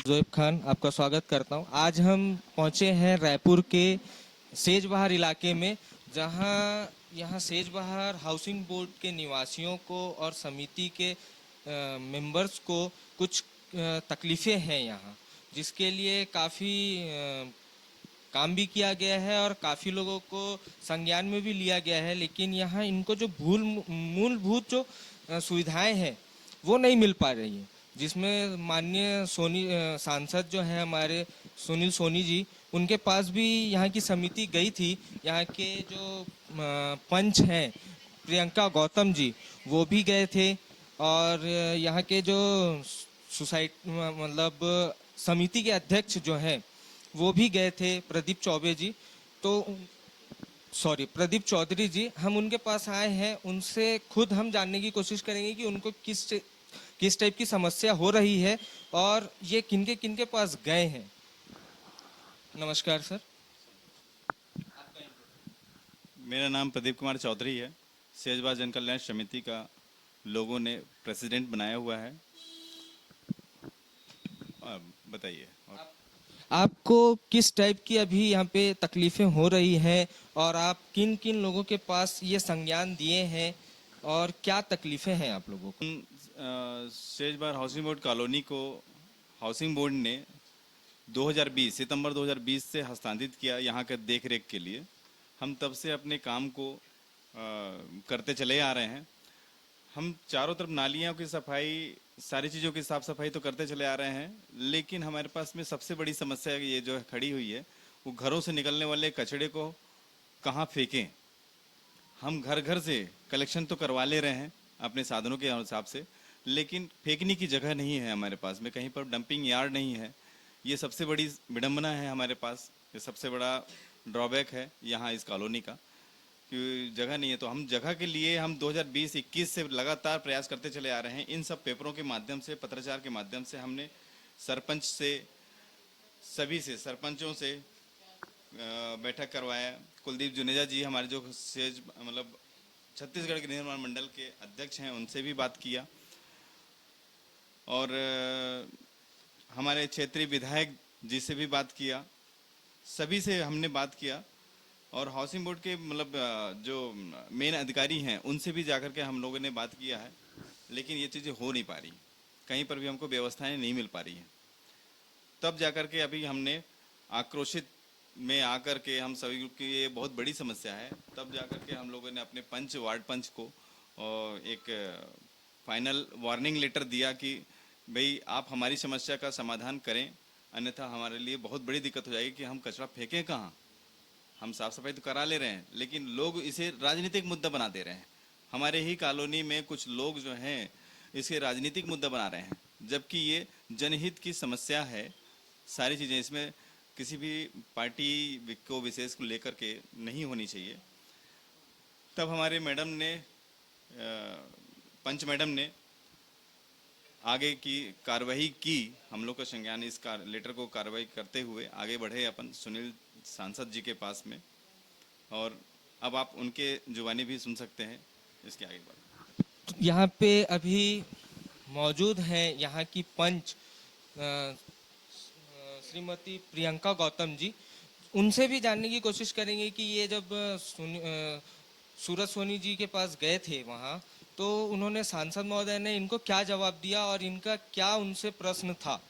जोएब खान आपका स्वागत करता हूं। आज हम पहुंचे हैं रायपुर के सेजबहार इलाके में, जहां यहाँ सेजबहार हाउसिंग बोर्ड के निवासियों को और समिति के मेंबर्स को कुछ तकलीफ़ें हैं यहाँ, जिसके लिए काफ़ी काम भी किया गया है और काफ़ी लोगों को संज्ञान में भी लिया गया है। लेकिन यहाँ इनको जो मूलभूत जो सुविधाएं हैं वो नहीं मिल पा रही हैं, जिसमें माननीय सांसद जो हैं हमारे सुनील सोनी जी, उनके पास भी यहाँ की समिति गई थी। यहाँ के जो पंच हैं प्रियंका गौतम जी, वो भी गए थे। और यहाँ के जो मतलब समिति के अध्यक्ष जो हैं वो भी गए थे, प्रदीप चौबे जी। तो प्रदीप चौधरी जी, हम उनके पास आए हैं, उनसे खुद हम जानने की कोशिश करेंगे कि उनको किस टाइप की समस्या हो रही है और ये किनके किनके पास गए हैं। नमस्कार सर। मेरा नाम प्रदीप कुमार चौधरी है। सेजबहार जन कल्याण समिति का लोगों ने प्रेसिडेंट बनाया हुआ है। बताइए। आपको किस टाइप की अभी यहाँ पे तकलीफें हो रही हैं और आप किन किन लोगों के पास ये संज्ञान दिए हैं और क्या तकलीफें हैं आप लोगों को? सेजबहार हाउसिंग बोर्ड कॉलोनी को हाउसिंग बोर्ड ने 2020 सितंबर 2020 से हस्तांतरित किया यहाँ के देख रेख के लिए। हम तब से अपने काम को करते चले आ रहे हैं। हम चारों तरफ नालियों की सफाई, सारी चीज़ों की साफ सफाई तो करते चले आ रहे हैं, लेकिन हमारे पास में सबसे बड़ी समस्या ये जो है खड़ी हुई है, वो घरों से निकलने वाले कचड़े को कहाँ फेंकें। हम घर घर से कलेक्शन तो करवा ले रहे हैं अपने साधनों के हिसाब से, लेकिन फेंकने की जगह नहीं है हमारे पास में, कहीं पर डंपिंग यार्ड नहीं है। ये सबसे बड़ी विडंबना है हमारे पास, ये सबसे बड़ा ड्रॉबैक है यहाँ इस कॉलोनी का कि जगह नहीं है। तो हम जगह के लिए हम 2020-21 से लगातार प्रयास करते चले आ रहे हैं। इन सब पेपरों के माध्यम से, पत्राचार के माध्यम से हमने सरपंच से, सभी से, सरपंचों से बैठक करवाया। कुलदीप जुनेजा जी हमारे जो मतलब छत्तीसगढ़ के निर्माण मंडल के अध्यक्ष हैं, उनसे भी बात किया और हमारे क्षेत्रीय विधायक जी से भी बात किया। सभी से हमने बात किया और हाउसिंग बोर्ड के मतलब जो मेन अधिकारी हैं उनसे भी जाकर के हम लोगों ने बात किया है, लेकिन ये चीज़ें हो नहीं पा रही, कहीं पर भी हमको व्यवस्थाएं नहीं मिल पा रही हैं। तब जाकर के अभी हमने आक्रोशित में आकर के, हम सभी की ये बहुत बड़ी समस्या है, तब जाकर के हम लोगों ने अपने पंच, वार्ड पंच को एक फाइनल वार्निंग लेटर दिया कि भाई आप हमारी समस्या का समाधान करें, अन्यथा हमारे लिए बहुत बड़ी दिक्कत हो जाएगी कि हम कचरा फेंकें कहाँ। हम साफ सफाई तो करा ले रहे हैं, लेकिन लोग इसे राजनीतिक मुद्दा बना दे रहे हैं। हमारे ही कॉलोनी में कुछ लोग जो हैं इसे राजनीतिक मुद्दा बना रहे हैं, जबकि ये जनहित की समस्या है। सारी चीज़ें इसमें किसी भी पार्टी को विशेष को लेकर के नहीं होनी चाहिए। तब हमारे मैडम ने, पंच मैडम ने आगे की कार्रवाई की। हम लोग का संज्ञान इस लेटर को कार्रवाई करते हुए आगे बढ़े अपन सुनील सांसद जी के पास में, और अब आप उनके जुबानी भी सुन सकते हैं इसके आगे बढ़। यहाँ पे अभी मौजूद हैं यहाँ की पंच श्रीमती प्रियंका गौतम जी। उनसे भी जानने की कोशिश करेंगे कि ये जब सूरज सोनी जी के पास गए थे वहाँ, तो उन्होंने सांसद महोदय ने इनको क्या जवाब दिया और इनका क्या उनसे प्रश्न था।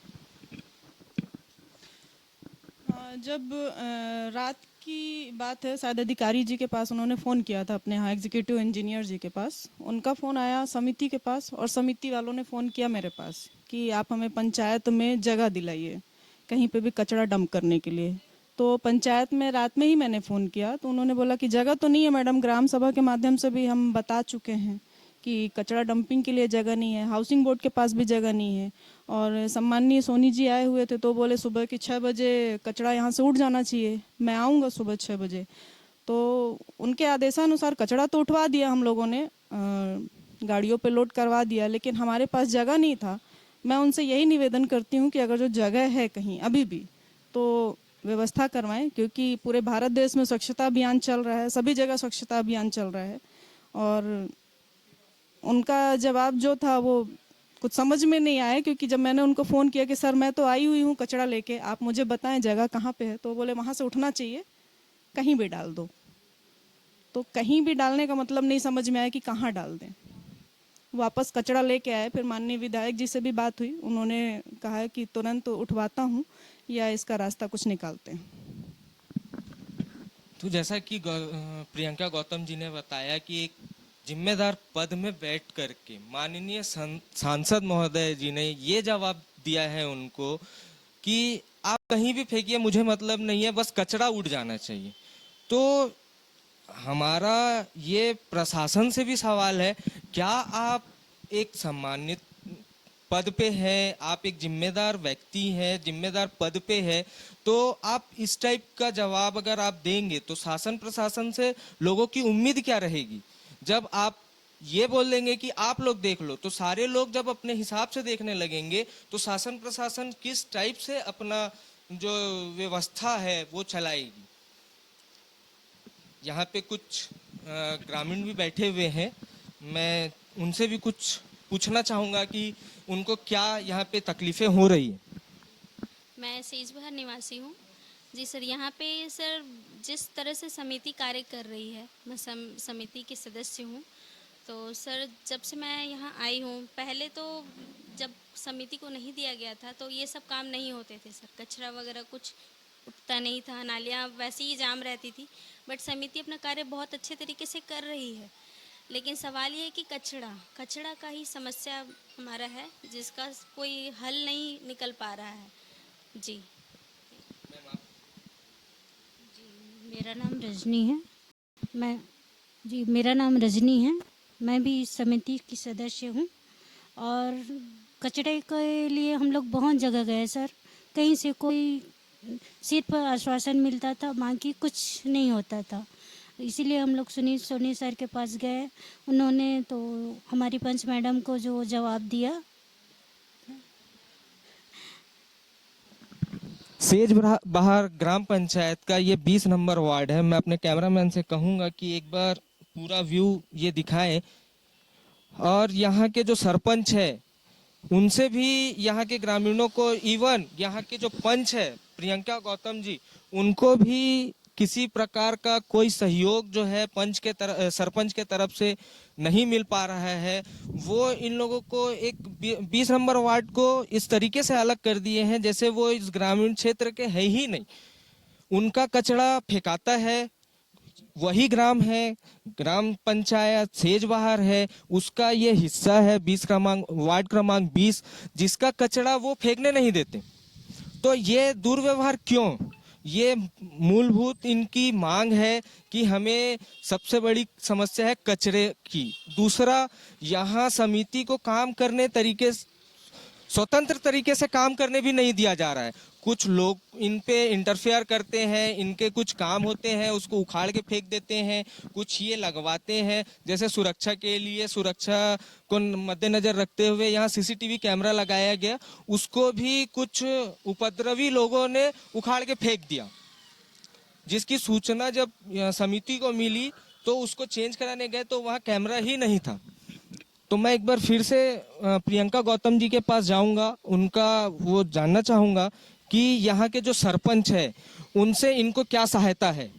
जब रात की बात है, शायद अधिकारी जी के पास उन्होंने फ़ोन किया था, अपने यहाँ एग्जीक्यूटिव इंजीनियर जी के पास। उनका फ़ोन आया समिति के पास और समिति वालों ने फ़ोन किया मेरे पास कि आप हमें पंचायत में जगह दिलाइए कहीं पे भी कचरा डंप करने के लिए। तो पंचायत में रात में ही मैंने फ़ोन किया, तो उन्होंने बोला कि जगह तो नहीं है मैडम, ग्राम सभा के माध्यम से भी हम बता चुके हैं कि कचरा डंपिंग के लिए जगह नहीं है, हाउसिंग बोर्ड के पास भी जगह नहीं है। और सम्माननीय सोनी जी आए हुए थे तो बोले सुबह के 6 बजे कचरा यहाँ से उठ जाना चाहिए, मैं आऊँगा सुबह 6 बजे। तो उनके आदेशानुसार कचरा तो उठवा दिया हम लोगों ने, गाड़ियों पे लोड करवा दिया, लेकिन हमारे पास जगह नहीं था। मैं उनसे यही निवेदन करती हूँ कि अगर जो जगह है कहीं अभी भी तो व्यवस्था करवाएं, क्योंकि पूरे भारत देश में स्वच्छता अभियान चल रहा है, सभी जगह स्वच्छता अभियान चल रहा है। और उनका जवाब जो था वो कुछ समझ में नहीं आया, क्योंकि जब मैंने उनको फ़ोन किया कि सर मैं तो आई हुई हूँ कचरा लेके, आप मुझे बताएं जगह कहाँ पे है, तो बोले वहाँ से उठना चाहिए, कहीं भी डाल दो। तो कहीं भी डालने का मतलब नहीं समझ में आया कि कहाँ डाल दें। वापस कचरा लेके आए, फिर माननीय विधायक जी से भी बात हुई, उन्होंने कहा कि तुरंत उठवाता हूँ या इसका रास्ता कुछ निकालते हैं। तो जैसा कि प्रियंका गौतम जी ने बताया कि एक जिम्मेदार पद में बैठ करके माननीय सांसद महोदय जी ने ये जवाब दिया है उनको कि आप कहीं भी फेंकिए, मुझे मतलब नहीं है, बस कचरा उड़ जाना चाहिए। तो हमारा ये प्रशासन से भी सवाल है, क्या आप एक सम्मानित पद पे है, आप एक जिम्मेदार व्यक्ति हैं, जिम्मेदार पद पे है, तो आप इस टाइप का जवाब अगर आप देंगे तो शासन प्रशासन से लोगों की उम्मीद क्या रहेगी? जब आप ये बोल देंगे कि आप लोग देख लो, तो सारे लोग जब अपने हिसाब से देखने लगेंगे तो शासन प्रशासन किस टाइप से अपना जो व्यवस्था है वो चलाएगी। यहाँ पे कुछ ग्रामीण भी बैठे हुए हैं, मैं उनसे भी कुछ पूछना चाहूँगा कि उनको क्या यहाँ पे तकलीफें हो रही है। मैं सेजबहार निवासी हूँ। जी सर, यहाँ पे सर जिस तरह से समिति कार्य कर रही है, मैं समिति की सदस्य हूँ। तो सर जब से मैं यहाँ आई हूँ, पहले तो जब समिति को नहीं दिया गया था तो ये सब काम नहीं होते थे सर, कचरा वगैरह कुछ उठता नहीं था, नालियाँ वैसे ही जाम रहती थी। बट समिति अपना कार्य बहुत अच्छे तरीके से कर रही है, लेकिन सवाल ये है कि कचरा का ही समस्या हमारा है, जिसका कोई हल नहीं निकल पा रहा है। जी मेरा नाम रजनी है। मेरा नाम रजनी है। मैं भी इस समिति की सदस्य हूँ और कचरे के लिए हम लोग बहुत जगह गए सर। कहीं से कोई सिर्फ आश्वासन मिलता था, बाकी कुछ नहीं होता था। इसीलिए हम लोग सुनील सोनी सर के पास गए। उन्होंने तो हमारी पंच मैडम को जो जवाब दिया। सेज बहार ग्राम पंचायत का ये 20 नंबर वार्ड है। मैं अपने कैमरामैन से कहूँगा कि एक बार पूरा व्यू ये दिखाएं, और यहाँ के जो सरपंच है उनसे भी यहाँ के ग्रामीणों को, इवन यहाँ के जो पंच है प्रियंका गौतम जी, उनको भी किसी प्रकार का कोई सहयोग जो है सरपंच के तरफ से नहीं मिल पा रहा है। वो इन लोगों को एक 20 नंबर वार्ड को इस तरीके से अलग कर दिए हैं जैसे वो इस ग्रामीण क्षेत्र के है ही नहीं। उनका कचरा फेंकाता है वही ग्राम है, ग्राम पंचायत सेजबहार है, उसका ये हिस्सा है वार्ड क्रमांक 20, जिसका कचरा वो फेंकने नहीं देते। तो ये दुर्व्यवहार क्यों? ये मूलभूत इनकी मांग है कि हमें, सबसे बड़ी समस्या है कचरे की। दूसरा, यहाँ समिति को काम करने स्वतंत्र तरीके से काम करने भी नहीं दिया जा रहा है। कुछ लोग इन पे इंटरफेयर करते हैं, इनके कुछ काम होते हैं उसको उखाड़ के फेंक देते हैं, कुछ ये लगवाते हैं। जैसे सुरक्षा के लिए, सुरक्षा को मद्देनजर रखते हुए यहाँ सीसीटीवी कैमरा लगाया गया, उसको भी कुछ उपद्रवी लोगों ने उखाड़ के फेंक दिया, जिसकी सूचना जब समिति को मिली तो उसको चेंज कराने गए तो वहाँ कैमरा ही नहीं था। तो मैं एक बार फिर से प्रियंका गौतम जी के पास जाऊंगा, उनका वो जानना चाहूंगा कि यहाँ के जो सरपंच है उनसे इनको क्या सहायता है।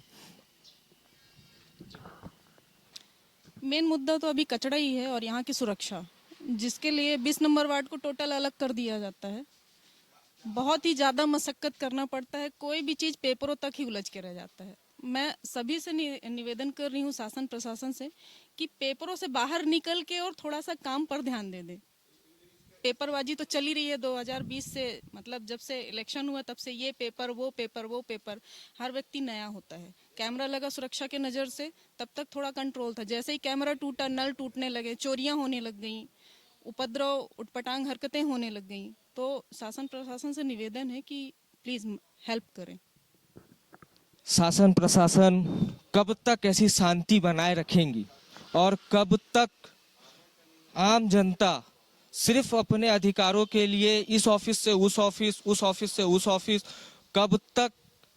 मेन मुद्दा तो अभी कचरा ही है और यहाँ की सुरक्षा, जिसके लिए 20 नंबर वार्ड को टोटल अलग कर दिया जाता है। बहुत ही ज़्यादा मशक्कत करना पड़ता है, कोई भी चीज़ पेपरों तक ही उलझ के रह जाता है। मैं सभी से निवेदन कर रही हूँ, शासन प्रशासन से, कि पेपरों से बाहर निकल के और थोड़ा सा काम पर ध्यान दे दें। पेपरबाजी तो चली रही है 2020 से, मतलब जब से इलेक्शन हुआ तब से ये पेपर वो पेपर, हर व्यक्ति नया होता है। कैमरा लगा सुरक्षा के नज़र से, तब तक थोड़ा कंट्रोल था। जैसे ही कैमरा टूटा, नल टूटने लगे, चोरियां होने लग गई, उपद्रव उटपटांग हरकतें होने लग गई। तो शासन प्रशासन से निवेदन है कि प्लीज़ हेल्प करें। शासन प्रशासन कब तक ऐसी शांति बनाए रखेंगी और कब तक आम जनता सिर्फ अपने अधिकारों के लिए इस ऑफिस से उस ऑफिस, उस ऑफिस से उस ऑफिस, कब तक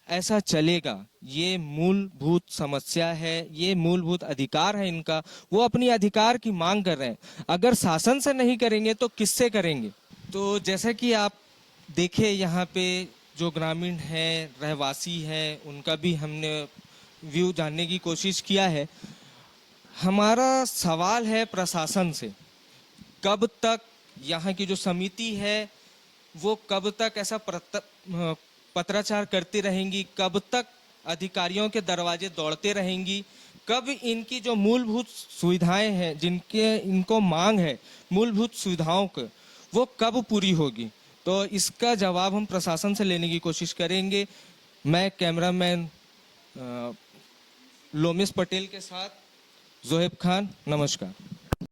ऐसा चलेगा? ये मूलभूत समस्या है, ये मूलभूत अधिकार है इनका, वो अपनी अधिकार की मांग कर रहे हैं। अगर शासन से नहीं करेंगे तो किससे करेंगे? तो जैसा कि आप देखे यहाँ पे जो ग्रामीण हैं, रहवासी हैं, उनका भी हमने व्यू जानने की कोशिश किया है। हमारा सवाल है प्रशासन से, कब तक यहाँ की जो समिति है वो कब तक ऐसा पत्राचार करती रहेंगी, कब तक अधिकारियों के दरवाजे दौड़ते रहेंगी, कब इनकी जो मूलभूत सुविधाएं हैं, जिनके इनको मांग है मूलभूत सुविधाओं को, वो कब पूरी होगी? तो इसका जवाब हम प्रशासन से लेने की कोशिश करेंगे। मैं कैमरामैन लोमेश पटेल के साथ जोहेब खान, नमस्कार।